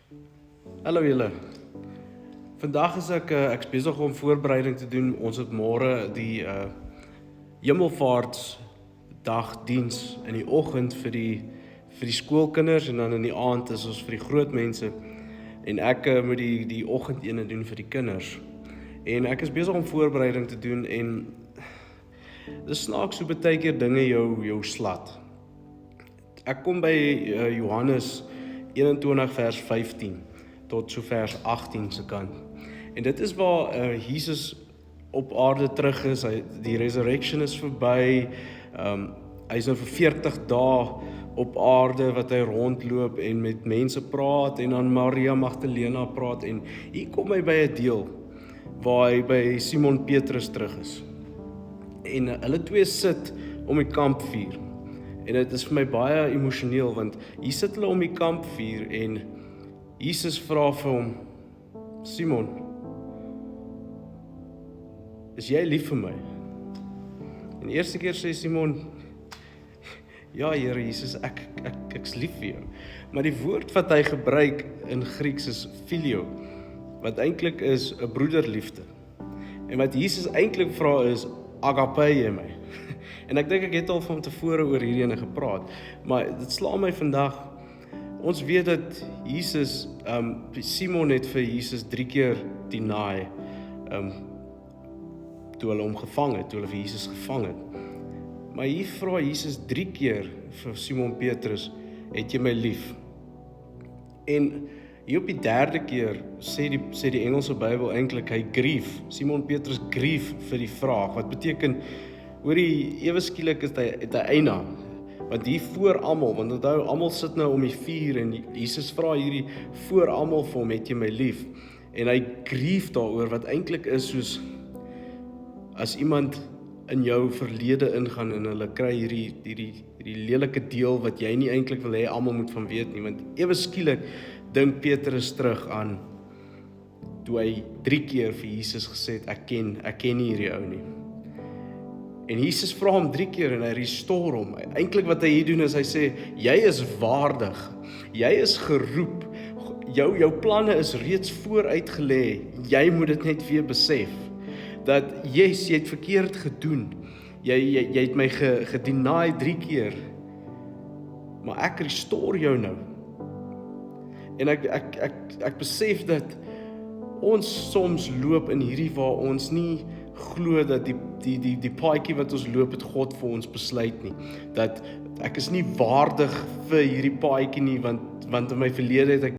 Hallo julle. Vandag is ek's besig om voorbereiding te doen. Ons het môre die hemelvaartsdagdiens in die oggend vir die skoolkinders en dan in die aand is ons vir die groot mense. En ek moet die oggendene doen vir die kinders. En ek is besig om voorbereiding te doen en dis snaaks hoe baie keer dinge jou slat. Ek kom by Johannes 21 vers 15 tot so vers 18 se kant. En dit is waar Jesus op aarde terug is. Die resurrection is verby. Hy is nou vir 40 dae op aarde wat hy rondloop en met mense praat en dan Maria Magdalena praat en hier kom hy by 'n deel waar hy by Simon Petrus terug is. En hulle twee sit om die kampvuur. En dit is vir my baie emosioneel want hier sit hulle om die kampvuur en Jesus vra vir hom, Simon, is jy lief vir my? En die eerste keer sê Simon, ja Here Jesus, ek's lief vir jou. Maar die woord wat hy gebruik in Grieks is filio, wat eintlik is 'n broederliefde. En wat Jesus eintlik vra is, agape jy my? En ek dink ek het al van tevore oor hierdie ene gepraat, maar dit sla my vandag. Ons weet dat Jesus, Simon het vir Jesus 3 keer deny, toe hulle hom gevang het, toe hulle vir Jesus gevang het. Maar hier vra Jesus 3 keer vir Simon Petrus, het jy my lief? En hier op die 3de keer sê die Engelse Bybel eintlik hy grief. Simon Petrus grief vir die vraag, wat beteken, hoorie, ewe skielik het hy eina. Want hier voor almal, want onthou, almal sit nou om die vuur en Jesus vra hierdie voor almal vir hom, het jy my lief? En hy grief daaroor, wat eintlik is soos, as iemand in jou verlede ingaan en hulle kry hierdie lelike deel wat jy nie eintlik wil hê almal moet van weet nie, want ewe skielik dink Petrus terug aan toe hy 3 keer vir Jesus gesê het, ek ken nie hierdie ou nie. En Jesus vra hom 3 keer en hy restore hom. Eintlik wat hy hier doen is hy sê, jy is waardig, jy is geroep, jou planne is reeds vooruit gelê, jy moet dit net weer besef, dat jy het verkeerd gedoen, jy het my gedeny 3 keer, maar ek restore jou nou. En ek besef dat ons soms loop in hierdie waar ons nie glo dat die paadjie wat ons loop het God vir ons besluit nie. Dat ek is nie waardig vir hierdie paadjie nie, want in my verlede het ek